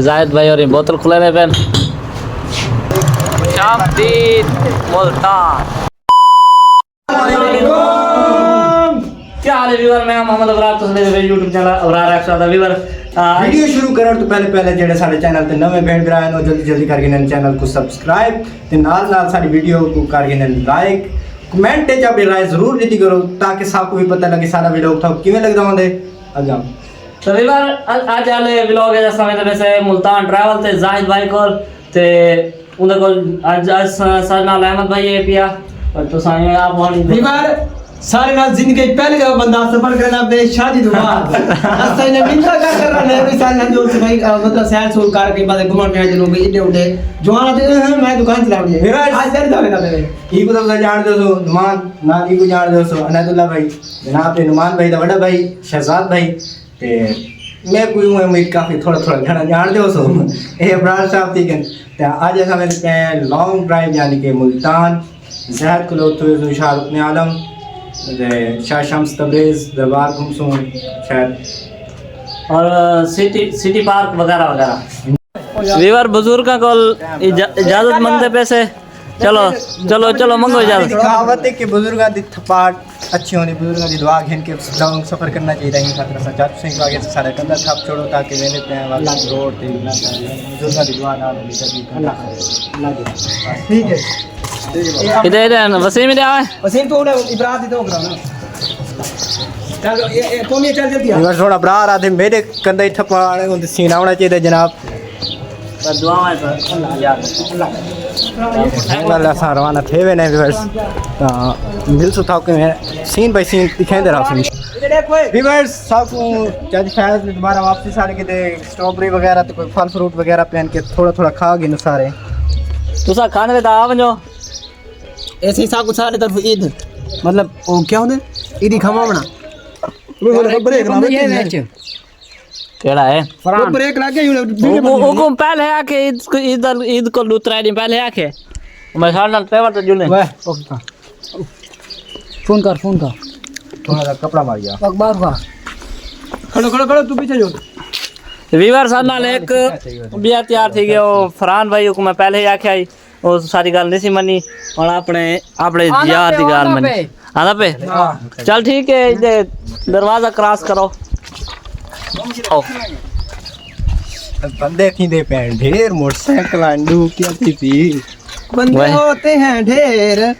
जायद भाई और ये बोतल खुलाने पेन शामदीन मुल्तान। क्या हाल है व्यूअर, मैं मोहम्मद अबरार, तुम मेरे YouTube चैनल अबरार एक्स्ट्रा दा व्यूअर। वीडियो शुरू करन तो पहले जेडे साडे चैनल ते नवे भैन भरा हैं जल्दी करके ने चैनल को सब्सक्राइब ते नाल साडी वीडियो को करके ने लाइक कमेंट ते अपनी राय जरूर दी करो ताकि सबको भी पता लगे सारा वीडियो था किवें लगदा होंदे अगा। तो व्यूअर आज वाले व्लॉग है जैसा मैं वैसे मुल्तान ट्रैवल ते जाहिद भाई को ते उनके को आज सरना अहमद भाई है पिया और तो सामने आप व्यूअर सारे नाल जिंदगी पहले जब बंदा सफर करना अपने शादी के बाद असल में मिलता कर रहा है भी साल जो भाई मतलब सैर सूर करके बाद घुमन गए लोग इधर उधर जवान आते मैं दुकान चला रही है आज सर जावेगा मेरे ई को तो जान दो नुमान नानी को जान दो अनादुल्ला भाई जनाब ते नुमान भाई दा बड़ा भाई शहजाद भाई ते मैं कोई उम्मीद काफी थोड़ा घना जान दो सो ए अबरार साहब ठीक है ते आज ऐसा मेरे पे लॉन्ग ड्राइव यानी कि मुल्तान जहर को तो शाहरुख ने आलम शाह शम्स तब्रेज़ दरबार घुमसूं शायद और सिटी पार्क वगैरह वगैरह। व्यूअर बुजुर्गों को इजाजत मंगते पैसे चलो चलो चलो मंगो इजाजत। कहावत है कि बुजुर्गों की थपाट अच्छी होनी बुजुर्गों की दुआ घेन के लॉन्ग सफर करना चाहिए इन खातर सा चाचू सिंह को आगे से सारे कंधा छाप छोड़ो ताकि वेने पे वाला रोड ते बुजुर्गों की दुआ ना मिले कभी अल्लाह ठीक है। इधर वसीम इधर आए वसीम तो इब्राहिम तो करा ना चल ये कौन ये चल जल्दी आ इवर थोड़ा ब्रार आधे मेरे कंधे ठपाने को सीना होना चाहिए जनाब दुआएं पर अल्लाह सा रवाना थे वे ने व्यूअर्स मिल सुथा के सीन बाय सीन दिखाई दे रहा है व्यूअर्स सब जज फैज ने दोबारा वापसी सारे के स्ट्रॉबेरी वगैरह तो कोई फल फ्रूट वगैरह पहन के थोड़ा खा गए न सारे तुसा खाने में आ वञो ऐसे ही साकु सारे तरफ ईद मतलब वो क्या होंदे ईदी खमावना ब्रेक ना केड़ा है फरान ब्रेक लागे वो पहले आके ईद को दूसरा दिन पहले आके मैं सारा ट्रैवल तो जुले फोन कर थोड़ा सा कपड़ा मार गया अखबार का खड़ो तू पीछे जो वीवर साल नाल एक बिया तैयार थी गयो फरहान भाई को मैं पहले ही आके आई वो सारी गाल नहीं सी मनी और अपने यार दी गाल मनी आधा पे चल ठीक है ये दरवाजा क्रॉस करो बंदे थी दे पे ढेर मोटरसाइकिल अंडू क्या थी बंदे होते हैं ढेर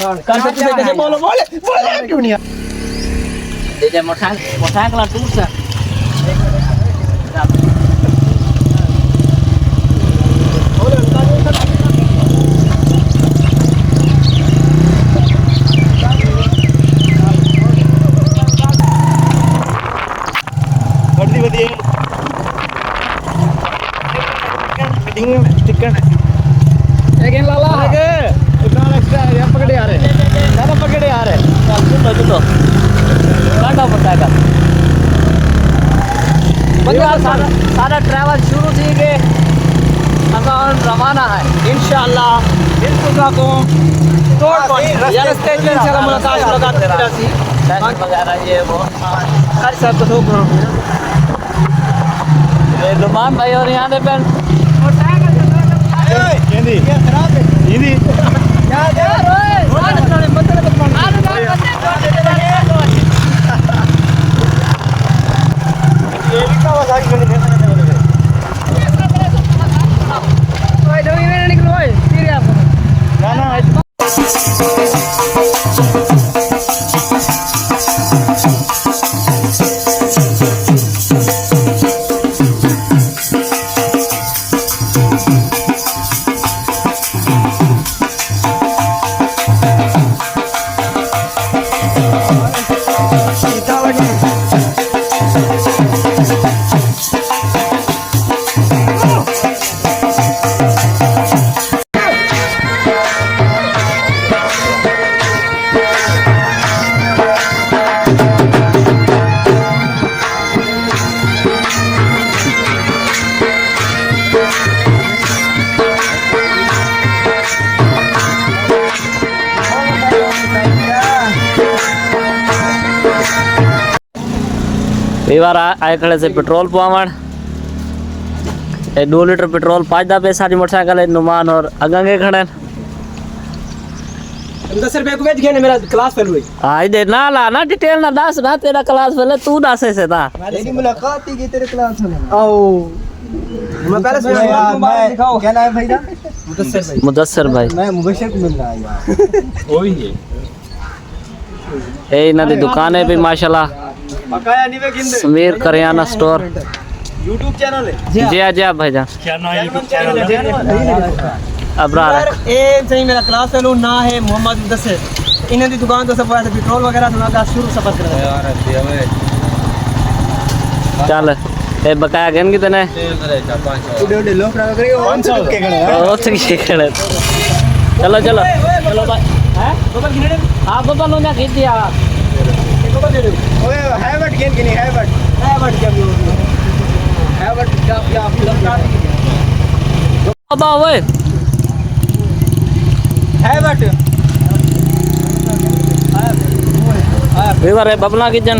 कैसे बोलो क्यों नहीं दे मोटरसाइकिल टूट सा सारा ट्रैवल शुरू थी के रवाना है इंशाल्लाह को रस्ते में इंशाल्लाह मुलाकात वगैरह ये वो हर सब तो नुमान भाई और यहाँ पे कई बार आए खड़े से पेट्रोल पवावण ये 2 लीटर पेट्रोल 5 पे सारी मोटरसाइकिल है नुमान और अगंगे खड़े हैं। 10 रुपए को बेच गया ने मेरा क्लास फेल हुई। आई दे ना ला ना डिटेल ना दस ना तेरा क्लास पहले तू दस ऐसे था। मेरी मुलाकात ही की तेरे क्लास में। आओ मैं पहले से दिखाओ क्या नाम है भाई? मुदस्सिर भाई। मैं मुबशर को मिल रहा है यार। ए इन्हां दी दुकान है भी माशाल्लाह बकाया नहीं वे गिंदे। Sameer Kariyana store. YouTube channel है। जी भाईजान क्या नाम है YouTube चैनल है? अबरार है। ए सही मेरा क्लास फेल ना है मोहम्मद मुदस्सिर इन्हां दी दुकान तो सब पेट्रोल वगैरह तो ना शुरू सफर कर यार चल ए बकाया गन कितने उड़े लोग ना करेंगे 100 के गणे। ओ ठीक है चलो चलो चलो भाई हैं बबल गिने हां बबल लो ना खींच दिया ओए हैवट गेन की नहीं हैवट क्या हैवट क्या बाबा ओए हैवट वीवर है बबला किचन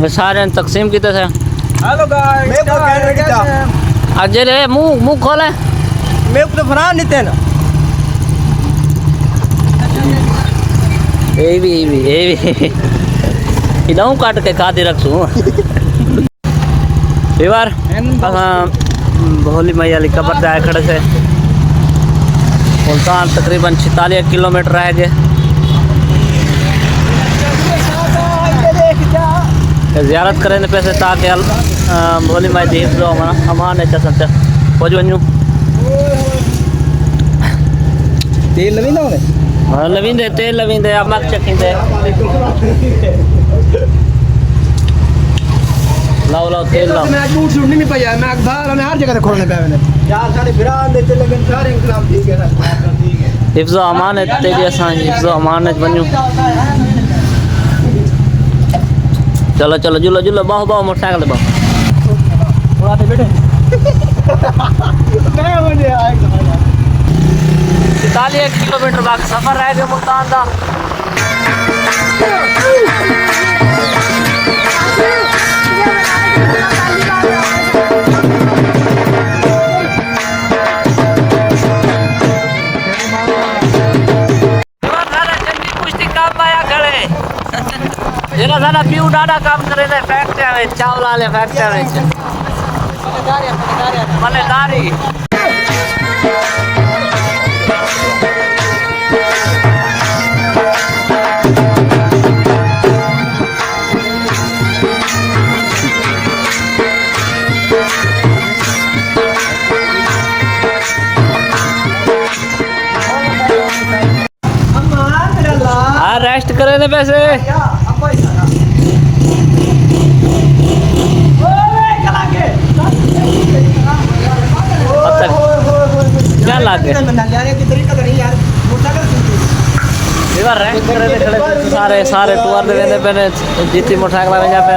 वे सारे तकसीम किते थे। हेलो गाइस मैं को कह रहा था अजय रे मुंह खोले मैं को तो फरहान नहीं थे ना। ए भी इदाऊ काट के खाती रखूं वीवर भोली मैया की कब्र जाए खड़े से मुल्तान तकरीबन 46 किलोमीटर रह गए। ज़ियारत करें पैसे ताकि भोली माई दी हिफ्ज़ो अमान है चलते पहुँच वञूं। तेल लवी ना हाँ लवींदे तेल लवींदे अमक चखींदे लाओ लाओ तेल लाओ। मैं झूठ नहीं पाया मैं अखबार ने हर जगह खोलने पे मैंने यार सारे बिरान देते लेकिन सारे इंकलाब ठीक है ना। हिफ्ज़ो अमान है तेरी असां हिफ्ज़ो अमान है वञूं। चलो चलो जुलो जुलो बाहो बाहो मोटरसाइकिल बाहो थोड़ा से बैठे मैं मुझे आएगा 46 किलोमीटर बाकी सफर रह गया मुल्तान का। जेना सारा पीऊ डाडा काम करे ने फैक्ट्री में चावल वाले फैक्ट्री में मलेदारी हाँ रेस्ट करे ने पैसे क्या लागे रेस्ट करे ने खड़े सारे सारे टूर दे वेंदे पे जीती मोटरसाइकिल में जा पे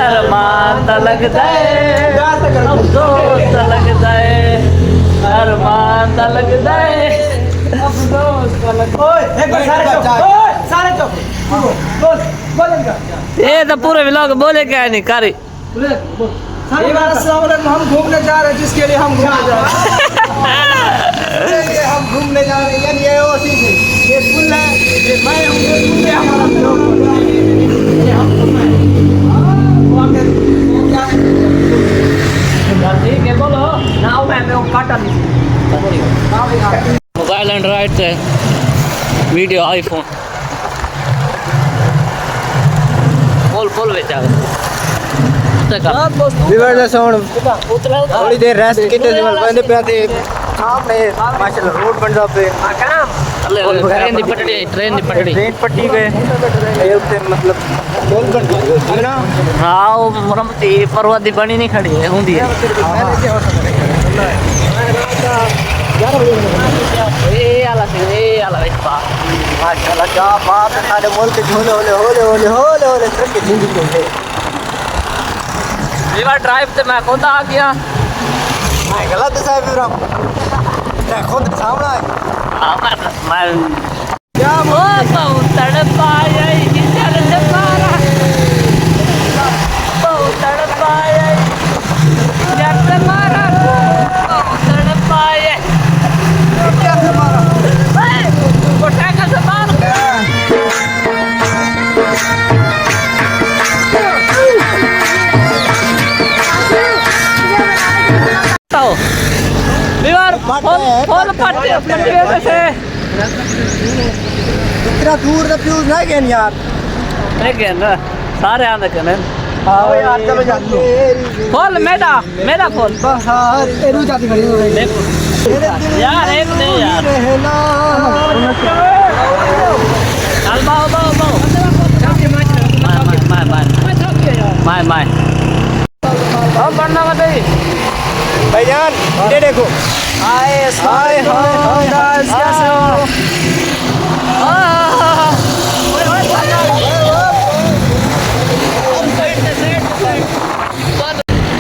अरमान त लगदा है अफसोस त लगदा है अरमान त लगदा है अफसोस त लगदा है। एक बार सारे चुप बोल इनका ये तो पूरे व्लॉग बोले क्या नहीं कारी सारे बार अस्सलाम वालेकुम हम घूमने जा रहे हैं जिसके लिए हम घूमने जा रहे हैं हम घूमने जा रहे हैं ये वो चीज है ये पुल है ये मैं हूं ये पुल है हमारा ये हम ठीक है बोलो ना मैं काटा नहीं मोबाइल एंड्रॉइड से वीडियो आईफोन फुल बेचा विवर साउंड थोड़ी देर रेस्ट कीते थे बंदे पे आते सामने माशाल्लाह रोड बन रहा पे ट्रेन दी पटड़ी ट्रेन पट्टी पे ये उससे मतलब बोल कर ना हाँ वो मरम्मती परवा दी बनी नहीं खड़ी है हुंदी है ए आला माशाल्लाह क्या बात है सारे मुल्क झोले होले होले होले होले होले करके जिंदगी में रिवर ड्राइव से मैं खुद आ गया मैं गलत है साहब विवर मैं खुद सामने मैं क्या बहुत तड़पाया फुल पट्टे से इतना दूर का फ्यूज ना गए यार लेकिन सारे आंदे कने आओ यार चलो जाते फुल मेरा फुल बाहर एरू जाती खड़ी हो गई यार एक नहीं यार चल बाओ माय अब बढ़ना मत भाईजान ये देखो हाय हाय हाय गाइस कैसे हो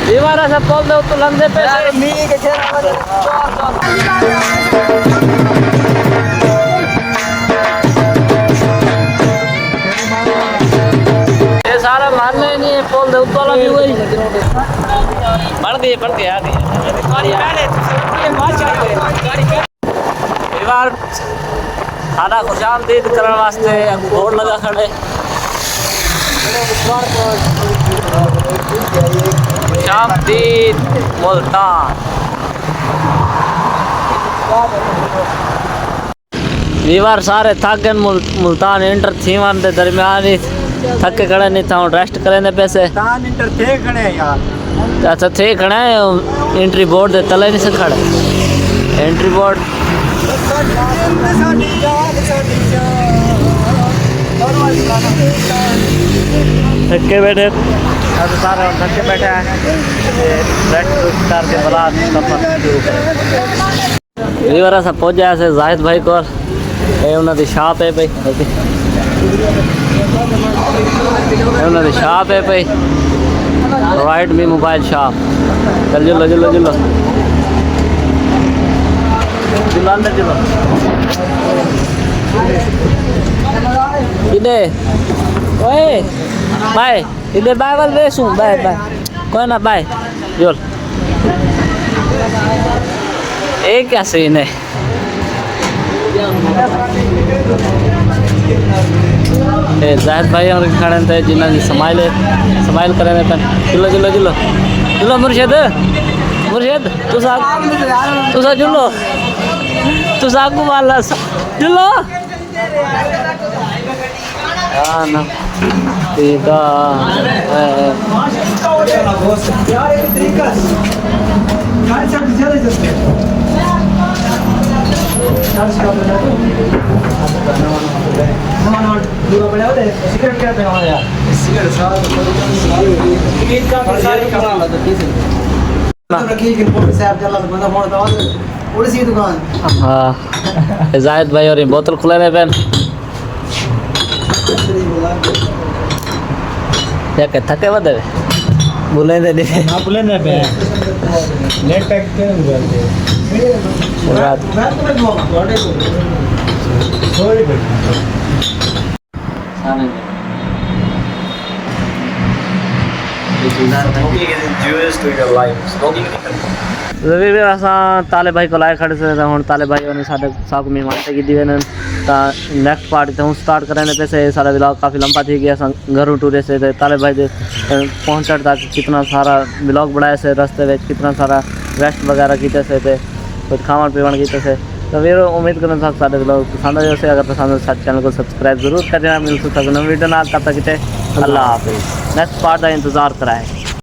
दीवारा से बोल दो तो लंदे पे मी के चेहरा ये सारा मारने नहीं है बोल दो तो भी वही बढ़ गई आ गई दीवार खाना खुशामदीद करने वास्ते बोर्ड लगा खड़े खुशामदीद मुल्तान दीवार सारे थक गए मुल्तान इंटर थी वन दे दरमियान ही थके खड़े नहीं था रेस्ट करें पैसे तान इंटर थे खड़े यार अच्छा थे खड़े एंट्री बोर्ड दे तले नहीं से खड़े एंट्री बोर्ड थके बैठे अब सारे थके बैठे हैं रेस्ट करके बरात सफर शुरू करें वीवर सा पहुंच जाए से जाहिद भाई को ये उन्होंने शॉप है भाई उन्होंने शॉप है भाई राइट मी मोबाइल शॉप चलो चलो अंदर चलो इधे ओए बाय इधे बाय वाल रेसू बाय कोई ना बाय जोल एक क्या सीन है जाहिद भाई और खड़े थे जिन्हें समाइल करें चलो मुर्शिद तुसा जुलो तुसा आगू वाला जुलो ना ठीक हाँ जाहिद भाई और बोतल खुले रहे पेन क्या थके बदे बुले दे ना बुले ना पे नेट पैक के बोलते रवि भी असां ताले भाई को लाए खड़े से हूँ ताले भाई और साढ़े साग मेहमान की दी वे नेक्स्ट पार्ट तो स्टार्ट करने पैसे सारा व्लॉग काफ़ी लंबा थी गया असां घरों टूरे से ताले भाई दे पहुँचण तक कितना सारा व्लॉग बनाए से रस्ते में कितना सारा रेस्ट वगैरह किए से कुछ खावन पीवन किए से तो वीर उम्मीद करना था सारे व्लॉग पसंद आए से अगर पसंद साथ चैनल को सब्सक्राइब जरूर कर देना मिल सकता है वीडियो ना तब तक अल्लाह हाफिज़ नेक्स्ट पार्ट का इंतज़ार कराएँ